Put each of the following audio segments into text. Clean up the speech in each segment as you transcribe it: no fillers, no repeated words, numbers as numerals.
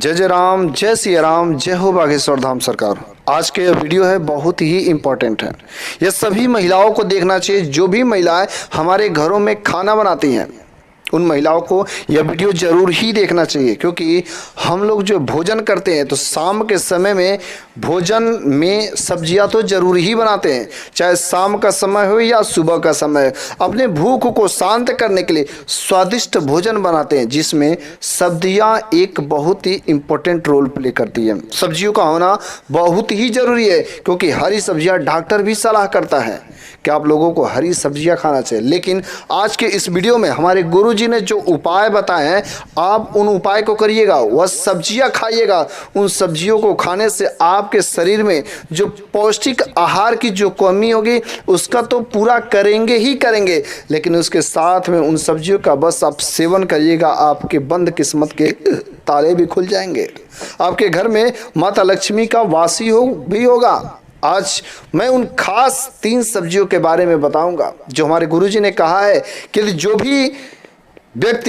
जय जय राम, जय सिया राम, जय हो बागेश्वर धाम सरकार। आज के वीडियो है बहुत ही इम्पोर्टेंट है। ये सभी महिलाओं को देखना चाहिए, जो भी महिलाएं हमारे घरों में खाना बनाती हैं उन महिलाओं को यह वीडियो जरूर ही देखना चाहिए, क्योंकि हम लोग जो भोजन करते हैं तो शाम के समय में भोजन में सब्जियां तो जरूर ही बनाते हैं, चाहे शाम का समय हो या सुबह का समय। अपने भूख को शांत करने के लिए स्वादिष्ट भोजन बनाते हैं, जिसमें सब्जियां एक बहुत ही इम्पोर्टेंट रोल प्ले करती है। सब्जियों का होना बहुत ही जरूरी है, क्योंकि हरी सब्जियां डॉक्टर भी सलाह करता है कि आप लोगों को हरी सब्जियां खाना चाहिए। लेकिन आज के इस वीडियो में हमारे गुरुजी ने जो उपाय बताए हैं, आप उन उपाय को करिएगा, वह सब्जियां खाइएगा। उन सब्जियों को खाने से आपके शरीर में जो पौष्टिक आहार की जो कमी होगी उसका तो पूरा करेंगे ही करेंगे, लेकिन उसके साथ में उन सब्जियों का बस आप सेवन करिएगा, आपके बंद किस्मत के ताले भी खुल जाएंगे। आपके घर में माता लक्ष्मी का वासी भी होगा। आज मैं उन खास 3 सब्जियों के बारे में बताऊंगा जो हमारे गुरुजी ने कहा है कि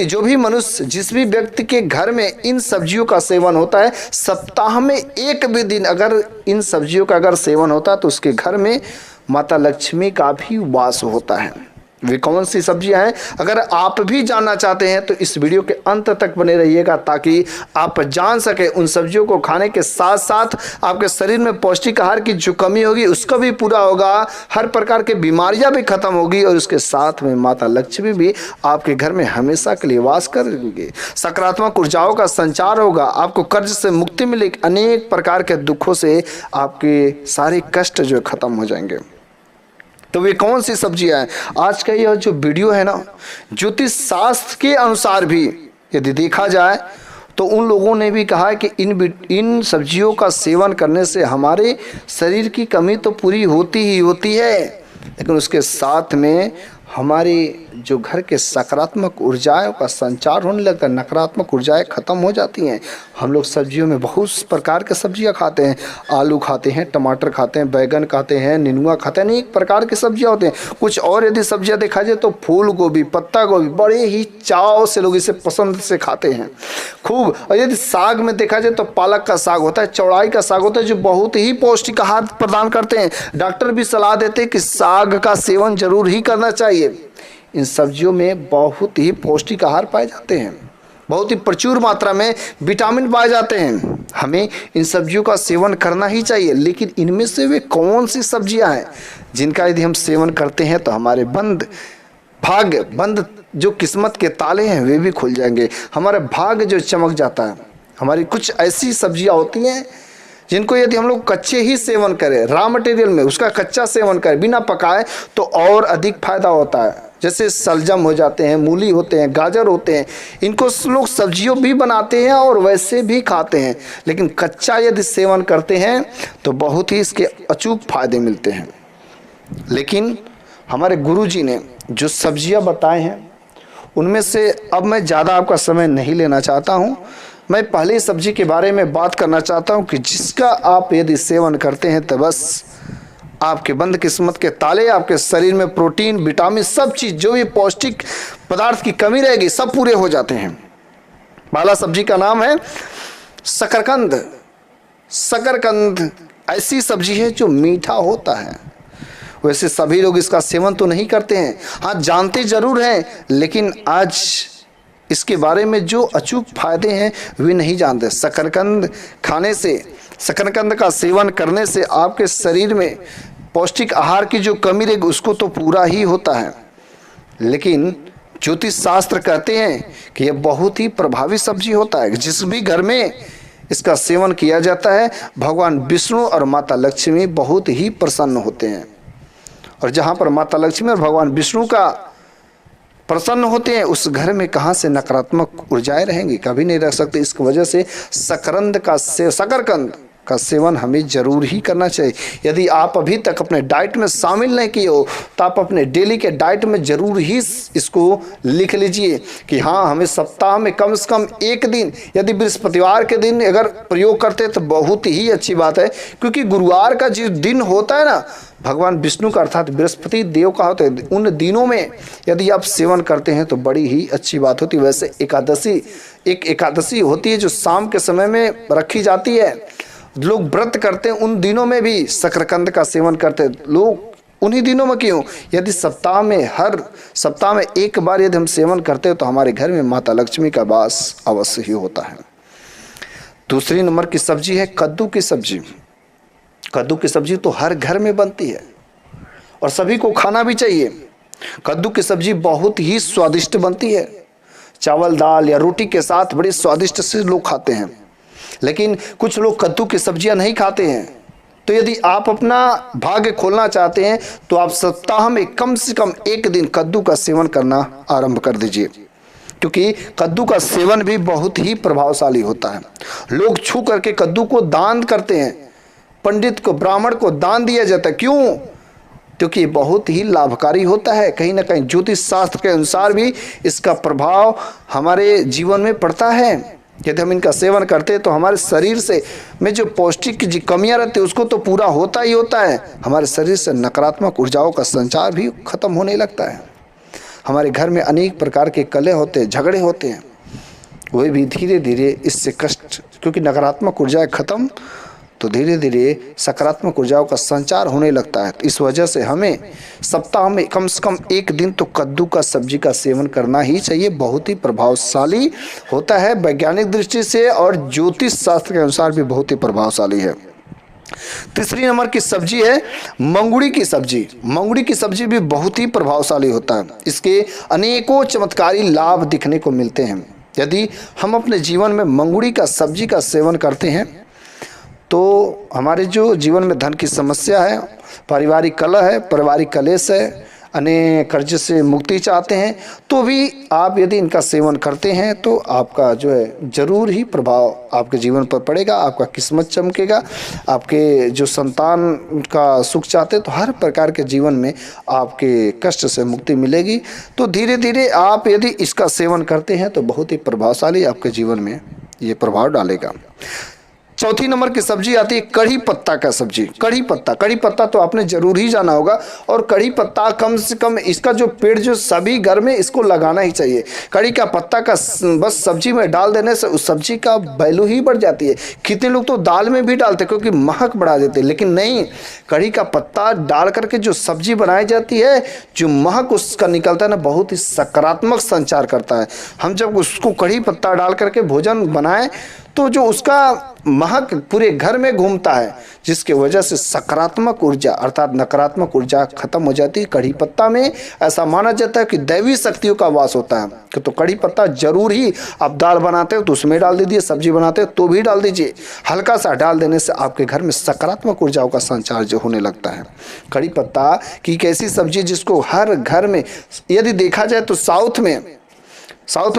जो भी मनुष्य, जिस भी व्यक्ति के घर में इन सब्जियों का सेवन होता है, सप्ताह में एक भी दिन अगर इन सब्जियों का अगर सेवन होता है तो उसके घर में माता लक्ष्मी का भी वास होता है। वे कौन सी सब्जियां हैं, अगर आप भी जानना चाहते हैं तो इस वीडियो के अंत तक बने रहिएगा, ताकि आप जान सके। उन सब्जियों को खाने के साथ साथ आपके शरीर में पौष्टिक आहार की जो कमी होगी उसका भी पूरा होगा, हर प्रकार की बीमारियां भी खत्म होगी, और उसके साथ में माता लक्ष्मी भी आपके घर में हमेशा के लिए वास करेंगे। सकारात्मक ऊर्जाओं का संचार होगा, आपको कर्ज से मुक्ति मिलेगी, अनेक प्रकार के दुखों से आपके सारे कष्ट जो खत्म हो जाएंगे। तो वे कौन सी सब्जियां हैं? आज का यह जो वीडियो है ना, ज्योतिष शास्त्र के अनुसार भी यदि देखा जाए तो उन लोगों ने भी कहा है कि इन सब्जियों का सेवन करने से हमारे शरीर की कमी तो पूरी होती ही होती है, लेकिन उसके साथ में हमारी जो घर के सकारात्मक ऊर्जाओं का संचार होने लगता है, नकारात्मक ऊर्जाएं खत्म हो जाती हैं। हम लोग सब्जियों में बहुत प्रकार के सब्जियां खाते हैं, आलू खाते हैं, टमाटर खाते हैं, बैगन खाते हैं, नेनुआ खाते हैं, अनेक प्रकार की सब्जियां होते हैं। कुछ और यदि सब्जियां देखा जाए तो फूल गोभी, पत्ता गोभी बड़े ही चाव से लोग इसे पसंद से खाते हैं खूब। और यदि साग में देखा जाए तो पालक का साग होता है, चौड़ाई का साग होता है, जो बहुत ही पौष्टिक आहार प्रदान करते हैं। डॉक्टर भी सलाह देते हैं कि साग का सेवन जरूर ही करना चाहिए। इन सब्जियों में बहुत ही पौष्टिक आहार पाए जाते हैं, बहुत ही प्रचुर मात्रा में विटामिन पाए जाते हैं। हमें इन सब्जियों का सेवन करना ही चाहिए। लेकिन इनमें से वे कौन सी सब्जियां हैं जिनका यदि हम सेवन करते हैं तो हमारे बंद जो किस्मत के ताले हैं वे भी खुल जाएंगे, हमारा भाग्य जो चमक जाता है। हमारी कुछ ऐसी सब्जियां होती हैं जिनको यदि हम लोग कच्चे ही सेवन करें, रॉ मटेरियल में उसका कच्चा सेवन करें बिना पकाए, तो और अधिक फायदा होता है। जैसे सलजम हो जाते हैं, मूली होते हैं, गाजर होते हैं, इनको लोग सब्जियों भी बनाते हैं और वैसे भी खाते हैं, लेकिन कच्चा यदि सेवन करते हैं तो बहुत ही इसके अचूक फायदे मिलते हैं। लेकिन हमारे गुरुजी ने जो सब्जियां बताए हैं उनमें से अब मैं ज़्यादा आपका समय नहीं लेना चाहता हूं। मैं पहली सब्जी के बारे में बात करना चाहता हूं कि जिसका आप यदि सेवन करते हैं तो बस आपके बंद किस्मत के ताले, आपके शरीर में प्रोटीन, विटामिन, सब चीज़ जो भी पौष्टिक पदार्थ की कमी रहेगी सब पूरे हो जाते हैं। पहला सब्जी का नाम है शकरकंद। शकरकंद ऐसी सब्जी है जो मीठा होता है। वैसे सभी लोग इसका सेवन तो नहीं करते हैं, हाँ जानते जरूर हैं, लेकिन आज इसके बारे में जो अचूक फायदे हैं वे नहीं जानते। शकरकंद खाने से, शकरकंद का सेवन करने से आपके शरीर में पौष्टिक आहार की जो कमी रहेगी उसको तो पूरा ही होता है। लेकिन ज्योतिष शास्त्र कहते हैं कि यह बहुत ही प्रभावी सब्जी होता है। जिस भी घर में इसका सेवन किया जाता है भगवान विष्णु और माता लक्ष्मी बहुत ही प्रसन्न होते हैं। और जहाँ पर माता लक्ष्मी और भगवान विष्णु का प्रसन्न होते हैं उस घर में कहाँ से नकारात्मक ऊर्जाएं रहेंगी, कभी नहीं रह सकते। इस वजह से शकरकंद का सेवन हमें ज़रूर ही करना चाहिए। यदि आप अभी तक अपने डाइट में शामिल नहीं किए हो तो आप अपने डेली के डाइट में ज़रूर ही इसको लिख लीजिए कि हाँ, हमें सप्ताह में कम से कम एक दिन, यदि बृहस्पतिवार के दिन अगर प्रयोग करते हैं तो बहुत ही अच्छी बात है, क्योंकि गुरुवार का जो दिन होता है ना, भगवान विष्णु का अर्थात बृहस्पति देव का होता है, उन दिनों में यदि आप सेवन करते हैं तो बड़ी ही अच्छी बात होती है। वैसे एक एकादशी होती है जो शाम के समय में रखी जाती है, लोग व्रत करते हैं, उन दिनों में भी शकरकंद का सेवन करते हैं लोग। उन्हीं दिनों में क्यों, यदि हर सप्ताह में एक बार यदि हम सेवन करते हैं तो हमारे घर में माता लक्ष्मी का वास अवश्य ही होता है। दूसरी नंबर की सब्जी है कद्दू की सब्जी। कद्दू की सब्जी तो हर घर में बनती है और सभी को खाना भी चाहिए। कद्दू की सब्जी बहुत ही स्वादिष्ट बनती है, चावल दाल या रोटी के साथ बड़ी स्वादिष्ट से लोग खाते हैं। लेकिन कुछ लोग कद्दू की सब्जियां नहीं खाते हैं, तो यदि आप अपना भाग्य खोलना चाहते हैं तो आप सप्ताह में कम से कम एक दिन कद्दू का सेवन करना आरंभ कर दीजिए, क्योंकि कद्दू का सेवन भी बहुत ही प्रभावशाली होता है। लोग छू करके कद्दू को दान करते हैं, पंडित को, ब्राह्मण को दान दिया जाता है। क्यों? क्योंकि बहुत ही लाभकारी होता है। कहीं ना कहीं ज्योतिष शास्त्र के अनुसार भी इसका प्रभाव हमारे जीवन में पड़ता है। यदि हम इनका सेवन करते हैं तो हमारे शरीर से में जो पौष्टिक की कमियां रहती है उसको तो पूरा होता ही होता है। हमारे शरीर से नकारात्मक ऊर्जाओं का संचार भी खत्म होने लगता है। हमारे घर में अनेक प्रकार के कलह होते हैं, झगड़े होते हैं, वे भी धीरे धीरे इससे कष्ट, क्योंकि नकारात्मक ऊर्जाएं खत्म तो धीरे धीरे सकारात्मक ऊर्जाओं का संचार होने लगता है। तो इस वजह से हमें सप्ताह में कम से कम एक दिन तो कद्दू का सब्जी का सेवन करना ही चाहिए। बहुत ही प्रभावशाली होता है वैज्ञानिक दृष्टि से और ज्योतिष शास्त्र के अनुसार भी बहुत ही प्रभावशाली है। तीसरी नंबर की सब्जी है मंगुड़ी की सब्जी। मंगुड़ी की सब्जी भी बहुत ही प्रभावशाली होता है। इसके अनेकों चमत्कारी लाभ दिखने को मिलते हैं। यदि हम अपने जीवन में मंगुड़ी का सब्जी का सेवन करते हैं तो हमारे जो जीवन में धन की समस्या है, पारिवारिक कलह है, पारिवारिक कलेश है, अनेक कर्ज से मुक्ति चाहते हैं, तो भी आप यदि इनका सेवन करते हैं तो आपका जो है ज़रूर ही प्रभाव आपके जीवन पर पड़ेगा। आपका किस्मत चमकेगा, आपके जो संतान का सुख चाहते हैं तो हर प्रकार के जीवन में आपके कष्ट से मुक्ति मिलेगी। तो धीरे धीरे आप यदि इसका सेवन करते हैं तो बहुत ही प्रभावशाली आपके जीवन में ये प्रभाव डालेगा। चौथी नंबर की सब्जी आती है कढ़ी पत्ता का सब्जी। कढ़ी पत्ता तो आपने जरूर ही जाना होगा। और कढ़ी पत्ता कम से कम इसका जो पेड़ जो सभी घर में इसको लगाना ही चाहिए। कढ़ी का पत्ता का बस सब्जी में डाल देने से उस सब्जी का वैल्यू ही बढ़ जाती है। कितने लोग तो दाल में भी डालते क्योंकि महक बढ़ा देते, लेकिन नहीं, कढ़ी का पत्ता डाल करके जो सब्जी बनाई जाती है, जो महक उसका निकलता है ना, बहुत ही सकारात्मक संचार करता है। हम जब उसको कढ़ी पत्ता डाल करके भोजन बनाएं तो जो उसका महक पूरे घर में घूमता है, जिसके वजह से सकारात्मक ऊर्जा अर्थात नकारात्मक ऊर्जा खत्म हो जाती है। कढ़ी पत्ता में ऐसा माना जाता है कि दैवी शक्तियों का वास होता है। तो कढ़ी पत्ता जरूर ही आप दाल बनाते हो तो उसमें डाल दीजिए, सब्जी बनाते हो तो भी डाल दीजिए। हल्का सा डाल देने से आपके घर में सकारात्मक ऊर्जाओं का संचार जो होने लगता है। कढ़ी पत्ता की एक ऐसी सब्जी जिसको हर घर में, यदि देखा जाए तो साउथ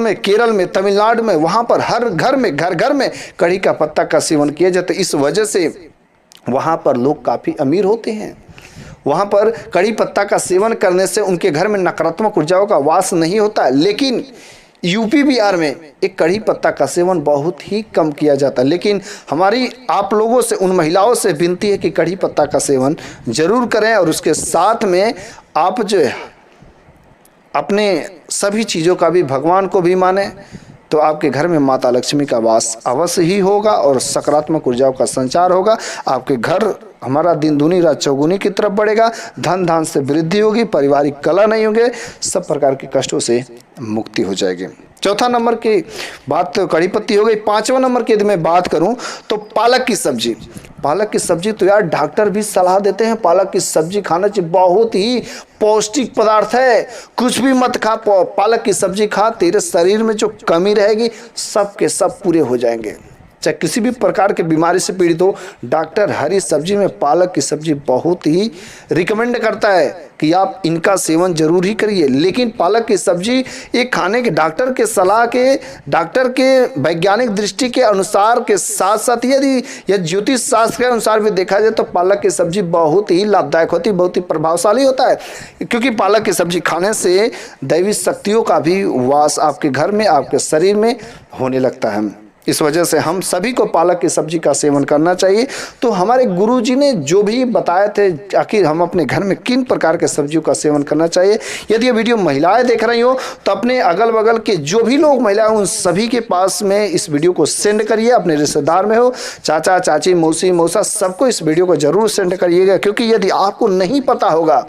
में, केरल में, तमिलनाडु में, वहाँ पर हर घर में, घर में कढ़ी का पत्ता का सेवन किया जाता है। इस वजह से वहाँ पर लोग काफ़ी अमीर होते हैं। वहाँ पर कढ़ी पत्ता का सेवन करने से उनके घर में नकारात्मक ऊर्जाओं का वास नहीं होता है। लेकिन यूपी बिहार में एक कढ़ी पत्ता का सेवन बहुत ही कम किया जाता है। लेकिन हमारी आप लोगों से, उन महिलाओं से विनती है कि कढ़ी पत्ता का सेवन जरूर करें और उसके साथ में आप जो है अपने सभी चीज़ों का भी, भगवान को भी माने, तो आपके घर में माता लक्ष्मी का वास अवश्य ही होगा और सकारात्मक ऊर्जाओं का संचार होगा। आपके घर हमारा दिन दूनी रात चौगुनी की तरफ बढ़ेगा, धन धान से वृद्धि होगी, पारिवारिक कलह नहीं होंगे, सब प्रकार के कष्टों से मुक्ति हो जाएगी। चौथा नंबर की बात तो कढ़ी पत्ती हो गई। पांचवा नंबर की यदि मैं बात करूं तो पालक की सब्जी। पालक की सब्जी तो यार डॉक्टर भी सलाह देते हैं पालक की सब्जी खाना चाहिए, बहुत ही पौष्टिक पदार्थ है। कुछ भी मत खा, पालक की सब्जी खा, तेरे शरीर में जो कमी रहेगी सब के सब पूरे हो जाएंगे। चाहे किसी भी प्रकार के बीमारी से पीड़ित हो, डॉक्टर हरी सब्जी में पालक की सब्जी बहुत ही रिकमेंड करता है कि आप इनका सेवन जरूर ही करिए। लेकिन पालक की सब्जी एक खाने के डॉक्टर के सलाह के, डॉक्टर के वैज्ञानिक दृष्टि के अनुसार के साथ साथ यदि यह ज्योतिष शास्त्र के अनुसार भी देखा जाए तो पालक की सब्जी बहुत ही लाभदायक होती है, बहुत ही प्रभावशाली होता है। क्योंकि पालक की सब्जी खाने से दैवी शक्तियों का भी वास आपके घर में, आपके शरीर में होने लगता है। इस वजह से हम सभी को पालक की सब्जी का सेवन करना चाहिए। तो हमारे गुरुजी ने जो भी बताए थे आखिर हम अपने घर में किन प्रकार के सब्जियों का सेवन करना चाहिए, यदि ये वीडियो महिलाएं देख रही हो तो अपने अगल बगल के जो भी लोग महिलाएं उन सभी के पास में इस वीडियो को सेंड करिए। अपने रिश्तेदार में हो, चाचा चाची मौसी मौसा, सबको इस वीडियो को जरूर सेंड करिएगा। क्योंकि यदि आपको नहीं पता होगा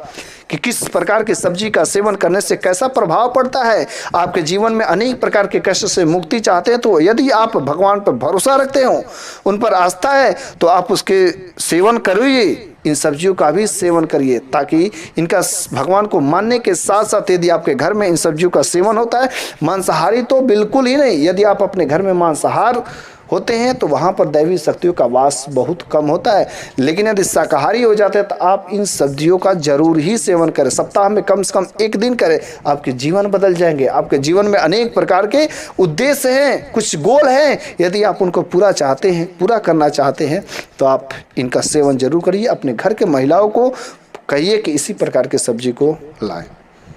कि किस प्रकार की सब्जी का सेवन करने से कैसा प्रभाव पड़ता है, आपके जीवन में अनेक प्रकार के कष्ट से मुक्ति चाहते हैं, तो यदि आप भगवान पर भरोसा रखते हो, उन पर आस्था है, तो आप उसके सेवन करिए, इन सब्जियों का भी सेवन करिए, ताकि इनका भगवान को मानने के साथ साथ यदि आपके घर में इन सब्जियों का सेवन होता है, मांसाहारी तो बिल्कुल ही नहीं, यदि आप अपने घर में मांसाहार होते हैं तो वहाँ पर दैवी शक्तियों का वास बहुत कम होता है। लेकिन यदि शाकाहारी हो जाते हैं तो आप इन सब्जियों का जरूर ही सेवन करें, सप्ताह में कम से कम एक दिन करें, आपके जीवन बदल जाएंगे। आपके जीवन में अनेक प्रकार के उद्देश्य हैं, कुछ गोल हैं, यदि आप उनको पूरा चाहते हैं, पूरा करना चाहते हैं तो आप इनका सेवन जरूर करिए। अपने घर के महिलाओं को कहिए कि इसी प्रकार के सब्जी को लाएं।